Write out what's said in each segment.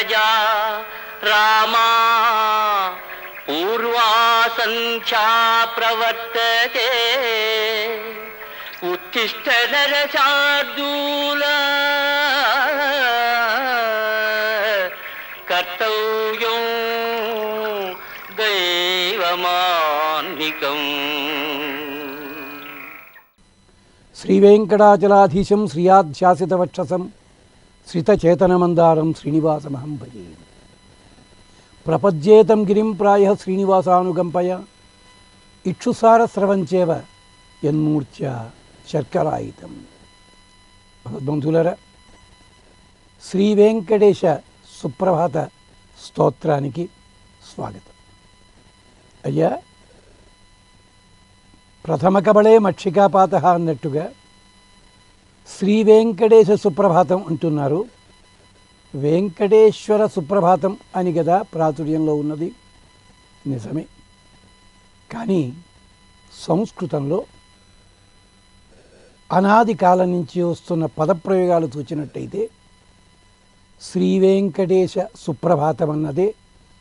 ప్రజా రామా పూర్వా సంధ్యా ప్రవర్తతే ఉత్తిష్ట నరశార్దూల కర్తవ్యం దైవమాన్నికం. శ్రీవేంకటాచలాధీశం శ్రియాధ్యాసితవక్షసం శ్రితచేతనమందారం శ్రీనివాసమహం భజే. ప్రపద్యేతం గిరిం ప్రాయ శ్రీనివాసానుకంపయ ఇక్షుసారస్రవంచేవ యన్మూర్ఛ శర్కరాయితం. భగవద్బంధులరా, శ్రీ వెంకటేశ సుప్రభాత స్తోత్రానికి స్వాగతం. అయ్యా, ప్రథమ కబళే మక్షికాపాత అన్నట్టుగా శ్రీ వెంకటేశ సుప్రభాతం అంటున్నారు. వెంకటేశ్వర సుప్రభాతం అని కదా ప్రాచుర్యంలో ఉన్నది, నిజమే. కానీ సంస్కృతంలో అనాది కాలం నుంచి వస్తున్న పదప్రయోగాలు చూచినట్టయితే శ్రీ వెంకటేశ సుప్రభాతం అన్నదే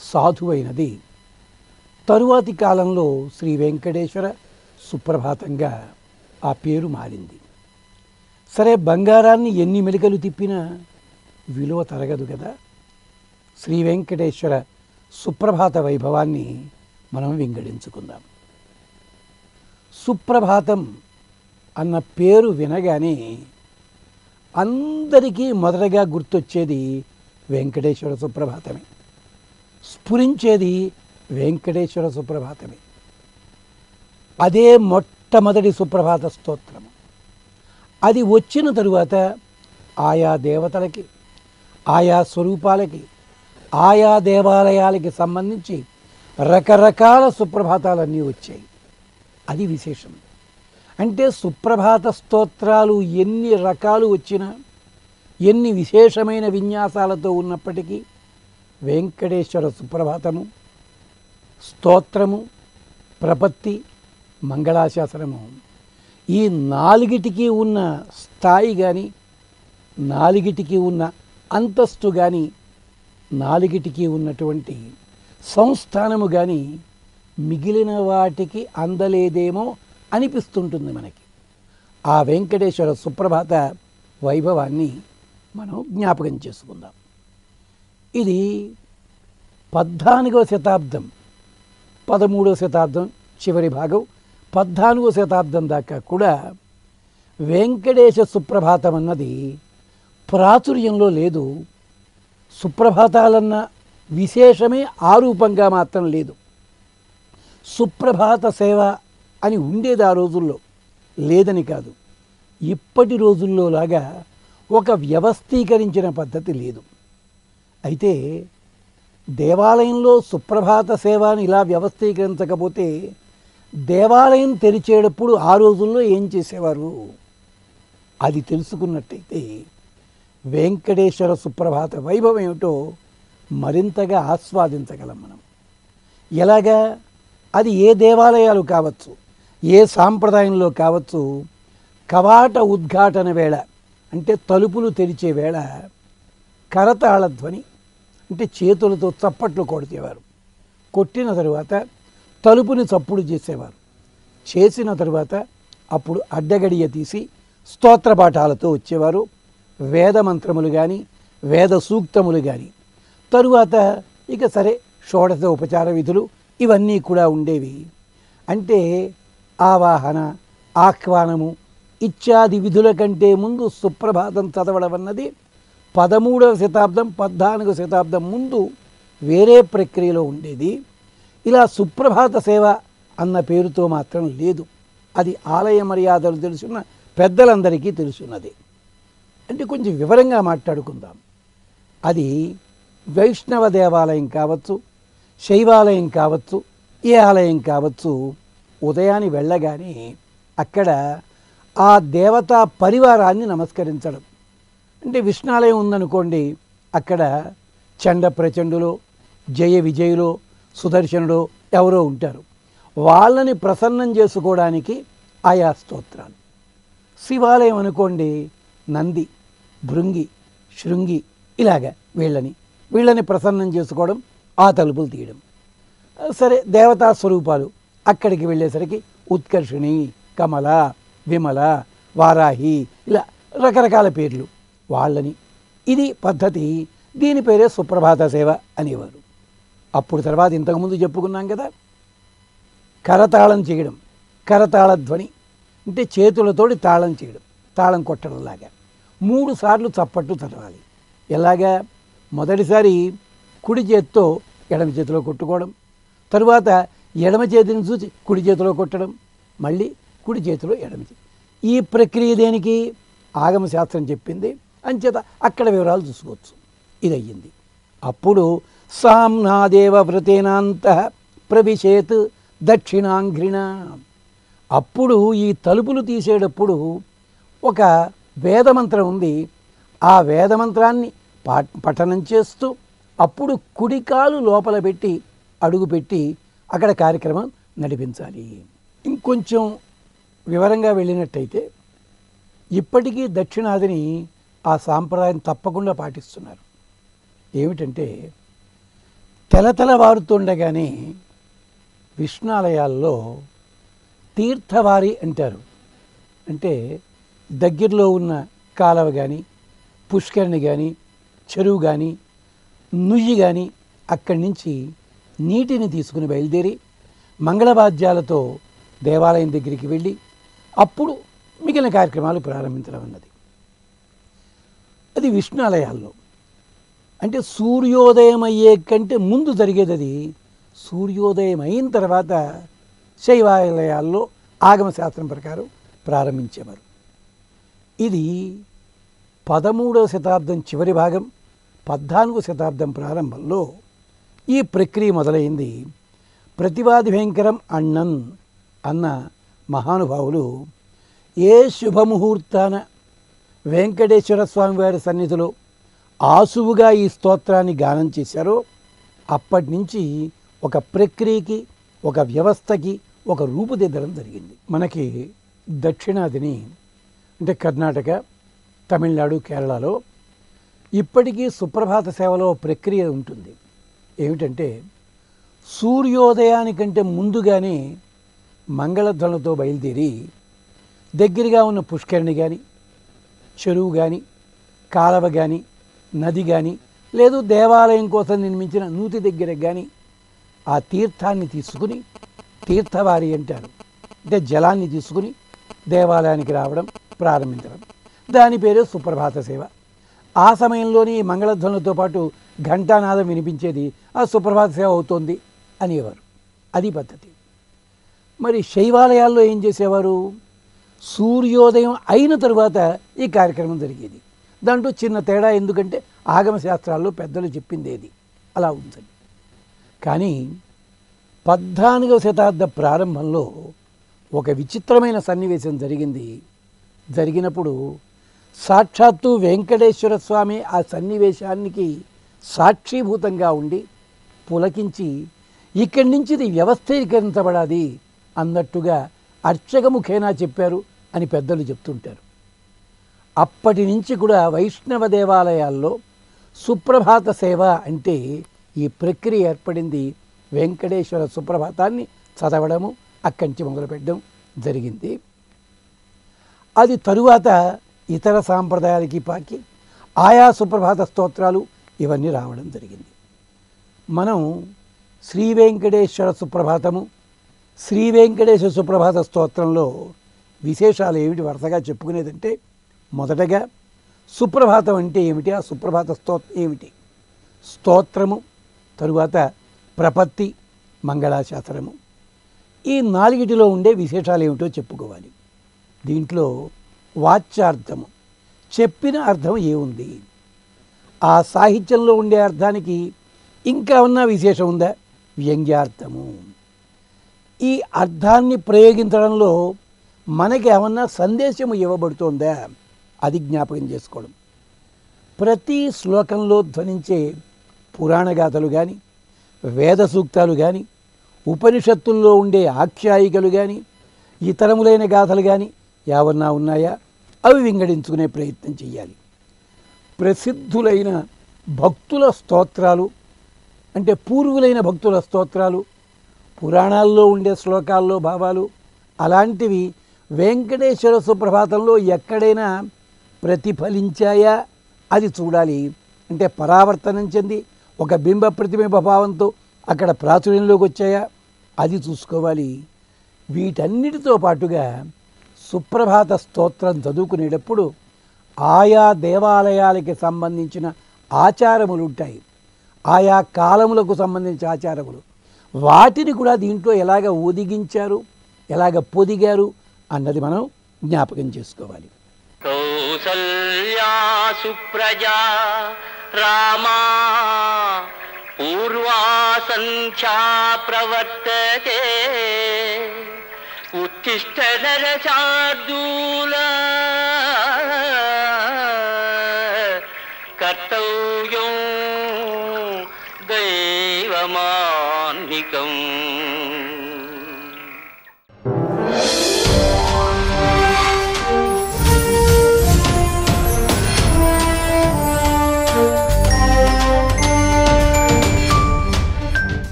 సాధువైనది. తరువాతి కాలంలో శ్రీ వెంకటేశ్వర సుప్రభాతంగా ఆ పేరు మారింది. సరే, బంగారాన్ని ఎన్ని మెలికలు తిప్పినా విలువ తరగదు కదా. శ్రీ వెంకటేశ్వర సుప్రభాత వైభవాన్ని మనం వింగడించుకుందాం. సుప్రభాతం అన్న పేరు వినగానే అందరికీ మొదటగా గుర్తొచ్చేది వెంకటేశ్వర సుప్రభాతమే, స్ఫురించేది వెంకటేశ్వర సుప్రభాతమే. అదే మొట్టమొదటి సుప్రభాత స్తోత్రము. అది వచ్చిన తరువాత ఆయా దేవతలకి, ఆయా స్వరూపాలకి, ఆయా దేవాలయాలకి సంబంధించి రకరకాల సుప్రభాతాలన్నీ వచ్చాయి. అది విశేషం. అంటే సుప్రభాత స్తోత్రాలు ఎన్ని రకాలు వచ్చినా, ఎన్ని విశేషమైన విన్యాసాలతో ఉన్నప్పటికీ వెంకటేశ్వర సుప్రభాతము, స్తోత్రము, ప్రపత్తి, మంగళాశాసనము, ఈ నాలుగిటికి ఉన్న స్థాయి కానీ, నాలుగిటికి ఉన్న అంతస్తు కానీ, నాలుగిటికి ఉన్నటువంటి సంస్థానము కానీ మిగిలిన వాటికి అందలేదేమో అనిపిస్తుంటుంది మనకి. ఆ వెంకటేశ్వర సుప్రభాత వైభవాన్ని మనం జ్ఞాపకం చేసుకుందాం. ఇది 14వ శతాబ్దం, 13వ శతాబ్దం చివరి భాగం, 14వ శతాబ్దం దాకా కూడా వెంకటేశ సుప్రభాతం అన్నది ప్రాచుర్యంలో లేదు. సుప్రభాతాలన్న విశేషమే ఆరూపంగా మాత్రం లేదు. సుప్రభాత సేవ అని ఉండేది ఆ రోజుల్లో, లేదని కాదు. ఇప్పటి రోజుల్లో లాగా ఒక వ్యవస్థీకరించిన పద్ధతి లేదు. అయితే దేవాలయంలో సుప్రభాత సేవ అని ఇలా వ్యవస్థీకరించకపోతే దేవాలయం తెరిచేటప్పుడు ఆ రోజుల్లో ఏం చేసేవారు అది తెలుసుకున్నట్టయితే వెంకటేశ్వర సుప్రభాత వైభవం ఏమిటో మరింతగా ఆస్వాదించగలం మనం. ఎలాగా? అది ఏ దేవాలయాలు కావచ్చు, ఏ సాంప్రదాయంలో కావచ్చు, కవాట ఉద్ఘాటన వేళ అంటే తలుపులు తెరిచే వేళ కరతాళ ధ్వని అంటే చేతులతో చప్పట్లు కొడితేవారు. కొట్టిన తరువాత తలుపుని చప్పుడు చేసేవారు. చేసిన తరువాత అప్పుడు అడ్డగడియ తీసి స్తోత్రపాఠాలతో వచ్చేవారు. వేద మంత్రములు కానీ, వేద సూక్తములు కానీ, తరువాత ఇక సరే షోడశ ఉపచార విధులు ఇవన్నీ కూడా ఉండేవి. అంటే ఆవాహన, ఆహ్వానము ఇత్యాది విధుల కంటే ముందు సుప్రభాతం చదవడం అన్నది 13వ శతాబ్దం, 14వ శతాబ్దం ముందు వేరే ప్రక్రియలో ఉండేది. ఇలా సుప్రభాత సేవ అన్న పేరుతో మాత్రం లేదు. అది ఆలయ మర్యాదలు తెలుసున్న పెద్దలందరికీ తెలుసున్నది. అంటే కొంచెం వివరంగా మాట్లాడుకుందాం. అది వైష్ణవ దేవాలయం కావచ్చు, శైవాలయం కావచ్చు, ఏ ఆలయం కావచ్చు, ఉదయాన్ని వెళ్ళగానే అక్కడ ఆ దేవతా పరివారాన్ని నమస్కరించడం. అంటే విష్ణాలయం ఉందనుకోండి, అక్కడ చండ ప్రచండులో, జయ విజయులో, సుదర్శనుడు ఎవరో ఉంటారు. వాళ్ళని ప్రసన్నం చేసుకోవడానికి ఆయా స్తోత్రాలు. శివాలయం అనుకోండి, నంది, భృంగి, శృంగి ఇలాగ వీళ్ళని వీళ్ళని ప్రసన్నం చేసుకోవడం, ఆ తలుపులు తీయడం. సరే, దేవతా స్వరూపాలు అక్కడికి వెళ్ళేసరికి ఉత్కర్షిణి, కమల, విమల, వారాహి, ఇలా రకరకాల పేర్లు వాళ్ళని. ఇది పద్ధతి. దీని పేరే సుప్రభాత సేవ అనేవారు. అప్పుడు తర్వాత ఇంతకుముందు చెప్పుకున్నాం కదా, కరతాళం చేయడం, కరతాళ ధ్వని అంటే చేతులతోటి తాళం చేయడం, తాళం కొట్టడంలాగా 3 సార్లు చప్పట్లు తరవాలి. ఎలాగా? మొదటిసారి కుడి చేతితో ఎడమ చేతిలో కొట్టుకోవడం, తరువాత ఎడమ చేతిని చూసి కుడి చేతిలో కొట్టడం, మళ్ళీ కుడి చేతిలో ఎడమ చేతి. ఈ ప్రక్రియ దేనికి? ఆగమశాస్త్రం చెప్పింది. అంచేత అక్కడ వివరాలు చూసుకోవచ్చు. ఇది అయ్యింది. అప్పుడు సామ్నాదేవ వ్రతేనాంత ప్రవిశేత్ దక్షిణాంఘ్రిణ. అప్పుడు ఈ తలుపులు తీసేటప్పుడు ఒక వేదమంత్రం ఉంది. ఆ వేదమంత్రాన్ని పఠనం చేస్తూ అప్పుడు కుడికాలు లోపల పెట్టి అడుగుపెట్టి అక్కడ కార్యక్రమం నడిపించాలి. ఇంకొంచెం వివరంగా వెళ్ళినట్టయితే ఇప్పటికీ దక్షిణాదిని ఆ సాంప్రదాయం తప్పకుండా పాటిస్తున్నారు. ఏమిటంటే తెలతెలవారుతుండగానే విష్ణాలయాల్లో తీర్థవారి అంటారు. అంటే దగ్గరలో ఉన్న కాలవ కానీ, పుష్కరిణి కానీ, చెరువు కానీ, నుయ్యి కానీ అక్కడి నుంచి నీటిని తీసుకుని బయలుదేరి మంగళవాద్యాలతో దేవాలయం దగ్గరికి వెళ్ళి అప్పుడు మిగిలిన కార్యక్రమాలు ప్రారంభించడం అన్నది. అది విష్ణాలయాల్లో. అంటే సూర్యోదయం అయ్యే కంటే ముందు జరిగేది అది. సూర్యోదయం అయిన తర్వాత శైవాలయాల్లో ఆగమశాస్త్రం ప్రకారం ప్రారంభించేవారు. ఇది 13వ శతాబ్దం చివరి భాగం, 14వ శతాబ్దం ప్రారంభంలో ఈ ప్రక్రియ మొదలైంది. ప్రతివాది భయంకరం అన్నన్ అన్న మహానుభావులు ఏ శుభముహూర్తాన వెంకటేశ్వర స్వామి వారి సన్నిధిలో ఆసువుగా ఈ స్తోత్రాన్ని గానం చేశారో అప్పటి నుంచి ఒక ప్రక్రియకి, ఒక వ్యవస్థకి ఒక రూపుదిద్దడం జరిగింది. మనకి దక్షిణాదిని అంటే కర్ణాటక, తమిళనాడు, కేరళలో ఇప్పటికీ సుప్రభాత సేవలో ప్రక్రియ ఉంటుంది. ఏమిటంటే సూర్యోదయానికంటే ముందుగానే మంగళధ్వనులతో బయలుదేరి దగ్గరగా ఉన్న పుష్కరిణి కానీ, చెరువు కానీ, కాలవ కానీ, నది కానీ, లేదు దేవాలయం కోసం నిర్మించిన నూతి దగ్గర కానీ ఆ తీర్థాన్ని తీసుకుని, తీర్థవారి అంటారు, అంటే జలాన్ని తీసుకుని దేవాలయానికి రావడం ప్రారంభించడం. దాని పేరు సుప్రభాత సేవ. ఆ సమయంలోని మంగళధ్వనులతో పాటు ఘంటానాదం వినిపించేది ఆ సుప్రభాత సేవ అవుతోంది అనేవారు. అది పద్ధతి. మరి శైవాలయాల్లో ఏం చేసేవారు? సూర్యోదయం అయిన తరువాత ఈ కార్యక్రమం జరిగేది. దాంట్లో చిన్న తేడా, ఎందుకంటే ఆగమ శాస్త్రాల్లో పెద్దలు చెప్పింది ఏది అలా ఉంటుంది. కానీ 14వ శతాబ్ద ప్రారంభంలో ఒక విచిత్రమైన సన్నివేశం జరిగింది. జరిగినప్పుడు సాక్షాత్తు వెంకటేశ్వర స్వామి ఆ సన్నివేశానికి సాక్షిభూతంగా ఉండి పులకించి ఇక్కడి నుంచి ఇది వ్యవస్థీకరించబడాది అన్నట్టుగా అర్చకముఖేనా చెప్పారు అని పెద్దలు చెప్తుంటారు. అప్పటి నుంచి కూడా వైష్ణవ దేవాలయాల్లో సుప్రభాత సేవ అంటే ఈ ప్రక్రియ ఏర్పడింది. వెంకటేశ్వర సుప్రభాతాన్ని చదవడము అక్కడి నుంచి మొదలుపెట్టడం జరిగింది. అది తరువాత ఇతర సాంప్రదాయాలకి పాకి ఆయా సుప్రభాత స్తోత్రాలు ఇవన్నీ రావడం జరిగింది. మనం శ్రీ వెంకటేశ్వర సుప్రభాతము, శ్రీ వెంకటేశ్వర సుప్రభాత స్తోత్రంలో విశేషాలు ఏమిటి వరుసగా చెప్పుకునేదంటే, మొదటగా సుప్రభాతం అంటే ఏమిటి, ఆ సుప్రభాత స్తోత్రం ఏమిటి, స్తోత్రము, తరువాత ప్రపత్తి, మంగళాశాసనము, ఈ 4 ఉండే విశేషాలు ఏమిటో చెప్పుకోవాలి. దీంట్లో వాచ్యార్థము, చెప్పిన అర్థం ఏముంది, ఆ సాహిత్యంలో ఉండే అర్థానికి ఇంకా ఉన్న విశేషం ఉందా, వ్యంగ్యార్థము, ఈ అర్థాన్ని ప్రయోగించడంలో మనకి ఏమన్నా సందేశము ఇవ్వబడుతోందా అది జ్ఞాపకం చేసుకోవడం. ప్రతి శ్లోకంలో ధ్వనించే పురాణగాథలు కానీ, వేద సూక్తాలు కానీ, ఉపనిషత్తుల్లో ఉండే ఆఖ్యాయికలు కానీ, ఇతరములైన గాథలు కానీ ఏమన్నా ఉన్నాయా అవి వింగడించుకునే ప్రయత్నం చేయాలి. ప్రసిద్ధులైన భక్తుల స్తోత్రాలు, అంటే పూర్వులైన భక్తుల స్తోత్రాలు, పురాణాల్లో ఉండే శ్లోకాల్లో భావాలు అలాంటివి వెంకటేశ్వర సుప్రభాతంలో ఎక్కడైనా ప్రతిఫలించాయా అది చూడాలి. అంటే పరావర్తనం చెంది ఒక బింబ ప్రతిబింబ భావంతో అక్కడ ప్రాచుర్యంలోకి వచ్చాయా అది చూసుకోవాలి. వీటన్నిటితో పాటుగా సుప్రభాత స్తోత్రం చదువుకునేటప్పుడు ఆయా దేవాలయాలకి సంబంధించిన ఆచారములు ఉంటాయి, ఆయా కాలములకు సంబంధించిన ఆచారములు, వాటిని కూడా దీంట్లో ఎలాగ ఒదిగించారు, ఎలాగ పొదిగారు అన్నది మనం జ్ఞాపకం చేసుకోవాలి. కౌసల్యా సుప్రజా రామా పూర్వా సంధ్యా ప్రవర్తతే ఉత్తిష్ట నరశార్దూల కర్తవ్యం దైవమాన్నికం.